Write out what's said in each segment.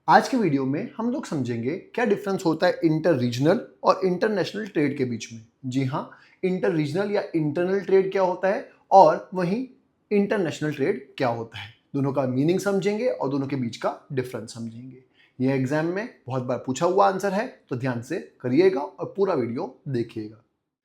आज के वीडियो में हम लोग समझेंगे क्या डिफरेंस होता है इंटर रीजनल और इंटरनेशनल ट्रेड के बीच में। जी हाँ, इंटर रीजनल या इंटरनल ट्रेड क्या होता है और वहीं इंटरनेशनल ट्रेड क्या होता है। दोनों का मीनिंग समझेंगे और दोनों के बीच का डिफरेंस समझेंगे। यह एग्जाम में बहुत बार पूछा हुआ आंसर है, तो ध्यान से करिएगा और पूरा वीडियो देखिएगा।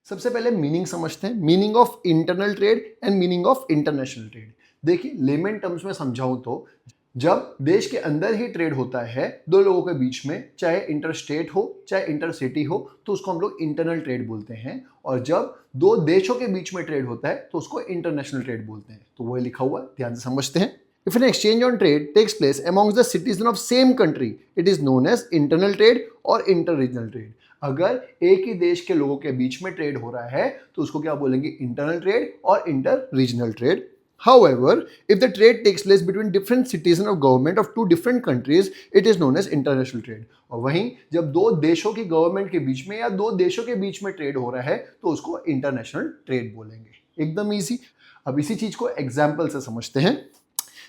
सबसे पहले मीनिंग समझते हैं, meaning of internal trade and meaning of international trade. देखिए, लेमन टर्म्स में समझाऊं तो जब देश के अंदर ही ट्रेड होता है दो लोगों के बीच में, चाहे इंटर स्टेट हो चाहे इंटर सिटी हो, तो उसको हम लोग इंटरनल ट्रेड बोलते हैं। और जब दो देशों के बीच में ट्रेड होता है तो उसको इंटरनेशनल ट्रेड बोलते हैं। तो वो लिखा हुआ है, ध्यान से समझते हैं। If an exchange on trade takes place amongst the citizens of same country, it is known as internal trade और inter-regional trade। अगर एक ही देश के लोगों के बीच में ट्रेड हो रहा है तो उसको क्या बोलेंगे, इंटरनल ट्रेड और inter-regional trade. However, if the trade takes place between different citizens of government of two different countries, it is known as international trade। और वहीं जब दो देशों की गवर्नमेंट के बीच में या दो देशों के बीच में ट्रेड हो रहा है तो उसको इंटरनेशनल ट्रेड बोलेंगे। एकदम इजी। अब इसी चीज को एग्जाम्पल से समझते हैं।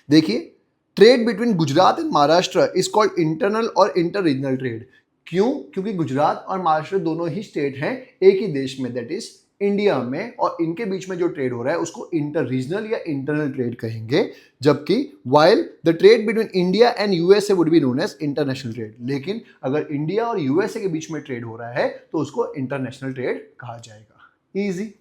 देखिए, trade between Gujarat and Maharashtra is called internal और इंटर रीजनल ट्रेड। क्यों? क्योंकि गुजरात और महाराष्ट्र दोनों ही स्टेट हैं एक ही देश में, दैट इज इंडिया में, और इनके बीच में जो ट्रेड हो रहा है उसको इंटर रीजनल या इंटरनल ट्रेड कहेंगे। जबकि while the trade between India and USA would be known as international trade. लेकिन अगर इंडिया और यूएसए के बीच में ट्रेड हो रहा है तो उसको इंटरनेशनल ट्रेड कहा जाएगा। इजी।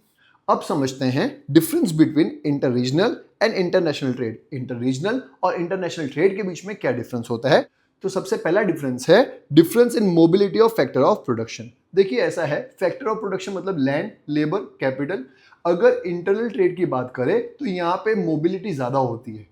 अब समझते हैं difference between inter regional and international trade. Inter regional और इंटरनेशनल ट्रेड के बीच में क्या डिफरेंस होता है। तो सबसे पहला डिफरेंस है difference in mobility of factor of production. देखिए, ऐसा है, फैक्टर ऑफ प्रोडक्शन मतलब लैंड, लेबर, कैपिटल। अगर इंटरनल ट्रेड की बात करें तो यहाँ पे मोबिलिटी ज्यादा होती है।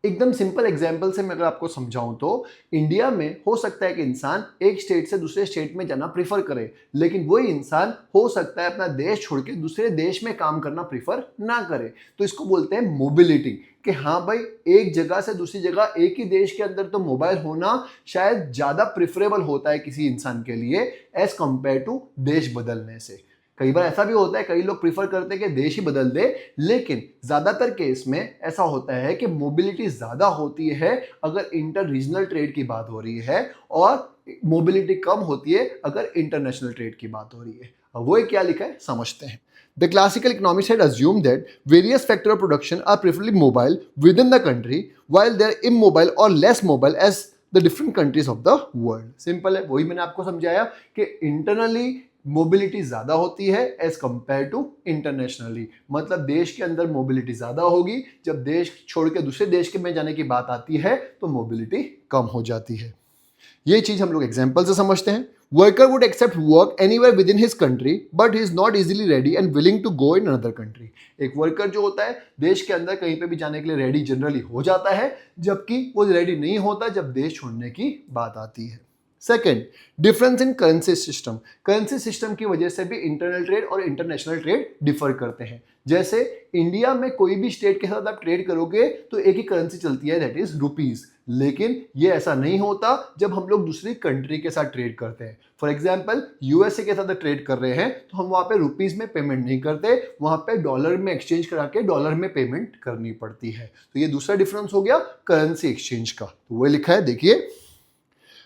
एकदम सिंपल एग्जांपल से मैं अगर आपको समझाऊं तो इंडिया में हो सकता है कि इंसान एक स्टेट से दूसरे स्टेट में जाना प्रीफर करे, लेकिन वही इंसान हो सकता है अपना देश छोड़ के दूसरे देश में काम करना प्रीफर ना करे। तो इसको बोलते हैं मोबिलिटी, कि हाँ भाई, एक जगह से दूसरी जगह एक ही देश के अंदर तो मोबाइल होना शायद ज्यादा प्रिफरेबल होता है किसी इंसान के लिए एज कंपेयर टू देश बदलने से। कई बार ऐसा भी होता है, कई लोग प्रीफर करते हैं कि देश ही बदल दे, लेकिन ज्यादातर केस में ऐसा होता है कि मोबिलिटी ज्यादा होती है अगर इंटर रीजनल ट्रेड की बात हो रही है, और मोबिलिटी कम होती है अगर इंटरनेशनल ट्रेड की बात हो रही है। अब वो क्या लिखा है समझते हैं। The classical economists had assumed that various factors of production are preferably mobile within the country, while they are immobile or less mobile as the different countries of the world। Simple है, वही मैंने आपको समझाया कि internally mobility ज्यादा होती है as compare to internationally. मतलब देश के अंदर मोबिलिटी ज्यादा होगी, जब देश छोड़ के दूसरे देश के में जाने की बात आती है तो मोबिलिटी कम हो जाती है। ये चीज हम लोग एग्जांपल से समझते हैं। Worker would accept work anywhere within his country but he is not easily ready and willing to go in another country. एक वर्कर जो होता है देश के अंदर कहीं पे भी जाने के लिए रेडी जनरली हो जाता है, जबकि वो रेडी नहीं होता जब देश छोड़ने की बात आती है। Second, difference in currency system. Currency system की वजह से भी इंटरनल ट्रेड और इंटरनेशनल ट्रेड डिफर करते हैं। जैसे इंडिया में कोई भी स्टेट के साथ आप ट्रेड करोगे तो एक ही करेंसी चलती है, दैट इज रुपीज। लेकिन ये ऐसा नहीं होता जब हम लोग दूसरी कंट्री के साथ ट्रेड करते हैं। फॉर एग्जाम्पल, यूएसए के साथ ट्रेड कर रहे हैं तो हम वहां पे रुपीज में पेमेंट नहीं करते, वहां पे डॉलर में एक्सचेंज करा के डॉलर में पेमेंट करनी पड़ती है। तो ये दूसरा डिफरेंस हो गया करेंसी एक्सचेंज का। तो वो लिखा है, देखिए,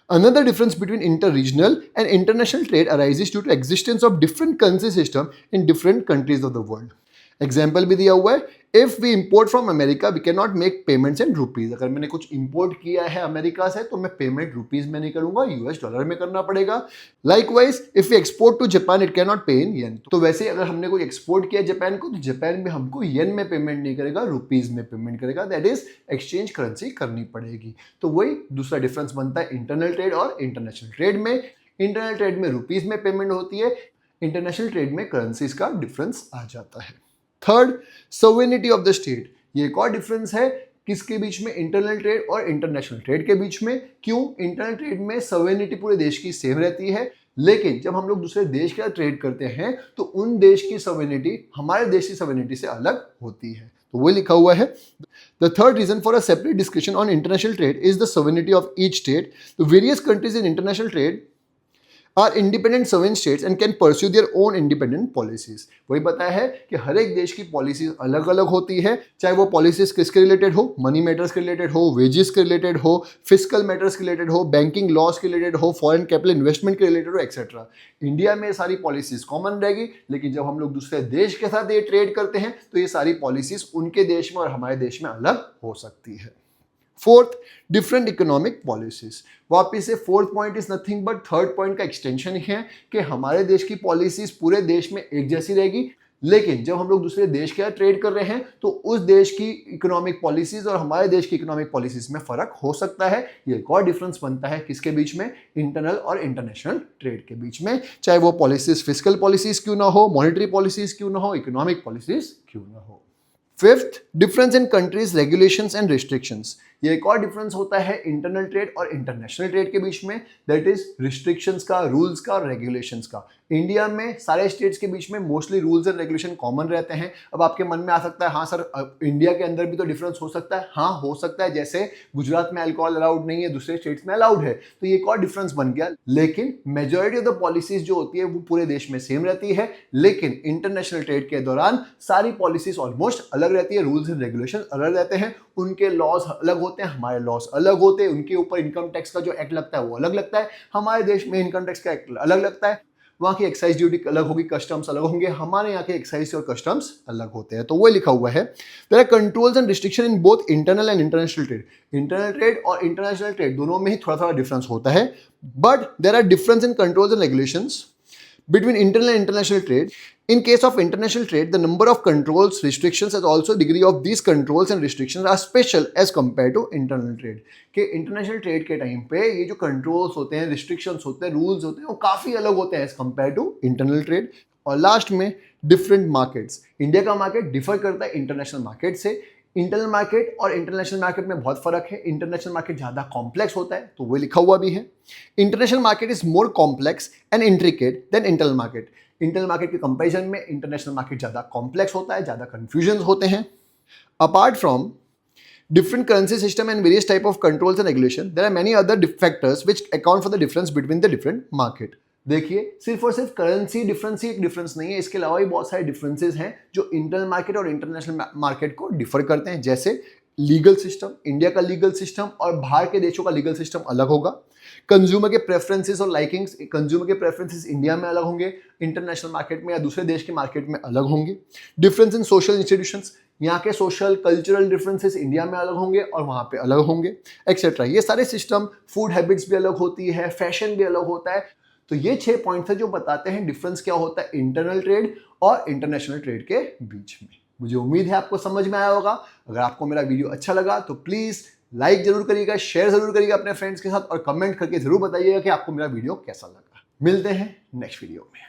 another difference between inter-regional and international trade arises due to existence of different currency system in different countries of the world। Example भी दिया हुआ है, if we import from America we can not make payments in rupees. अगर मैंने कुछ import किया है America से तो मैं पेमेंट रुपीज में नहीं करूंगा, यूएस डॉलर में करना पड़ेगा। Likewise if we export to Japan it can not pay in येन। तो वैसे अगर हमने कोई एक्सपोर्ट किया जापान को तो जापान में हमको येन में पेमेंट नहीं करेगा, रुपीज में पेमेंट करेगा, दैट इज एक्सचेंज करेंसी करनी पड़ेगी। तो वही दूसरा डिफरेंस बनता है इंटरनल ट्रेड और इंटरनेशनल ट्रेड में। इंटरनल ट्रेड में रुपीज में पेमेंट होती है, इंटरनेशनल ट्रेड में करेंसीज का डिफरेंस आ जाता है। Third, sovereignty of the state. ये एक और डिफरेंस है किसके बीच में, इंटरनल ट्रेड और इंटरनेशनल ट्रेड के बीच में। क्यों? इंटरनल ट्रेड में सॉवरेनिटी पूरे देश की सेम रहती है, लेकिन जब हम लोग दूसरे देश के साथ ट्रेड करते हैं तो उन देश की सॉवरेनिटी हमारे देश की सॉवरेनिटी से अलग होती है। तो वो लिखा हुआ है, the third reason for a separate discussion on international trade is the sovereignty of each state. The various countries in international trade are independent servant states and can pursue their own independent policies. वही बताया है कि हर एक देश की policies अलग अलग होती है, चाहे वो पॉलिसीज किसके रिलेटेड हो, मनी मैटर्स के रिलेटेड हो, वेजेस के रिलेटेड हो, फिजिकल मैटर्स के रिलेटेड हो, बैंकिंग लॉज के रिलेटेड हो, फॉरेन कैपिटल इन्वेस्टमेंट के रिलेटेड हो, एक्सेट्रा। इंडिया में सारी पॉलिसीज कॉमन रहेगी, लेकिन जब हम लोग दूसरे देश के साथ ये ट्रेड करते हैं तो ये सारी पॉलिसीज उनके देश में और हमारे देश में अलग हो सकती है। Fourth, different economic policies. वापिस से fourth point is nothing but third point का एक्सटेंशन ही है कि हमारे देश की पॉलिसीज पूरे देश में एक जैसी रहेगी, लेकिन जब हम लोग दूसरे देश के साथ ट्रेड कर रहे हैं तो उस देश की इकोनॉमिक पॉलिसीज और हमारे देश की इकोनॉमिक पॉलिसीज में फर्क हो सकता है। ये एक और डिफरेंस बनता है किसके बीच में, इंटरनल और इंटरनेशनल ट्रेड के बीच में, चाहे वो पॉलिसीज फिजिकल पॉलिसीज क्यों ना हो, मॉनेटरी पॉलिसीज क्यों ना हो, इकोनॉमिक पॉलिसीज क्यों ना हो। Fifth, difference in countries regulations and restrictions. ये एक और डिफरेंस होता है इंटरनल ट्रेड और इंटरनेशनल ट्रेड के बीच में, दैट इज रिस्ट्रिक्शंस का, रूल्स का और रेगुलेशंस का। इंडिया में सारे स्टेट्स के बीच में mostly rules and regulation common रहते हैं। अब आपके मन में आ सकता है हाँ सर इंडिया के अंदर भी तो डिफरेंस हो सकता है। हाँ हो सकता है, जैसे गुजरात में अल्कोहल अलाउड नहीं है, दूसरे स्टेट्स में अलाउड है, तो ये एक और डिफरेंस बन गया। लेकिन मेजॉरिटी ऑफ द पॉलिसीज जो होती है वो पूरे देश में सेम रहती है, लेकिन इंटरनेशनल ट्रेड के दौरान सारी पॉलिसीज ऑलमोस्ट अलग रहती है, रूल्स एंड रेगुलेशन अलग रहते हैं, उनके लॉज अलग होते हैं, हमारे लॉज अलग होते हैं, उनके ऊपर इनकम टैक्स का जो एक्ट लगता है वो अलग लगता है, हमारे देश में इनकम टैक्स का एक्ट अलग लगता है, वहाँ की एक्साइज ड्यूटी अलग होगी, कस्टम्स अलग होंगे, हमारे यहाँ के एक्साइज और कस्टम्स अलग होते हैं। तो वो लिखा हुआ है there are controls and restriction in both internal and international trade. Internal trade और इंटरनेशनल ट्रेड दोनों में ही थोड़ा थोड़ा डिफरेंस होता है, but there are difference in controls and regulations between internal and international trade. In case of international trade, the number of controls, restrictions and also degree of these controls and restrictions are special as compared to internal trade. कि international trade के time पे ये जो controls होते हैं, restrictions होते हैं, rules होते हैं, वो काफ़ी अलग होते हैं as compared to internal trade. और लास्ट में डिफरेंट मार्केट्स। इंडिया का मार्केट डिफर करता है इंटरनेशनल मार्केट से। इंटरनल मार्केट और इंटरनेशनल मार्केट में बहुत फर्क है। इंटरनेशनल मार्केट ज़्यादा कॉम्प्लेक्स होता है, तो वो लिखा हुआ भी है। International market is more complex and intricate than internal market. Internal market के कंपैरिजन में इंटरनेशनल मार्केट ज़्यादा कॉम्प्लेक्स होता है, ज़्यादा कन्फ्यूजन होते हैं। Apart from different currency system and various type of controls and regulation, there are many other factors which account for the difference between the different market. देखिए सिर्फ और सिर्फ करेंसी डिफरेंस ही एक डिफरेंस नहीं है, इसके अलावा भी बहुत सारे डिफरेंसेस हैं जो इंटरनल मार्केट और इंटरनेशनल मार्केट को डिफर करते हैं। जैसे लीगल सिस्टम, इंडिया का लीगल सिस्टम और बाहर के देशों का लीगल सिस्टम अलग होगा। कंज्यूमर के प्रेफरेंसेस और लाइकिंग्स, कंज्यूमर के प्रेफरेंसेस इंडिया में अलग होंगे, इंटरनेशनल मार्केट में या दूसरे देश के मार्केट में अलग होंगे। डिफरेंस इन सोशल इंस्टीट्यूशंस, यहाँ के सोशल कल्चरल डिफरेंसेस इंडिया में अलग होंगे और वहाँ पे अलग होंगे, एक्सेट्रा। ये सारे सिस्टम, फूड हैबिट्स भी अलग होती है, फैशन भी अलग होता है। तो ये 6 पॉइंट्स है जो बताते हैं डिफरेंस क्या होता है इंटरनल ट्रेड और इंटरनेशनल ट्रेड के बीच में। मुझे उम्मीद है आपको समझ में आया होगा। अगर आपको मेरा वीडियो अच्छा लगा तो प्लीज़ लाइक जरूर करिएगा, शेयर जरूर करिएगा अपने फ्रेंड्स के साथ और कमेंट करके जरूर बताइएगा कि आपको मेरा वीडियो कैसा लगा। मिलते हैं नेक्स्ट वीडियो में।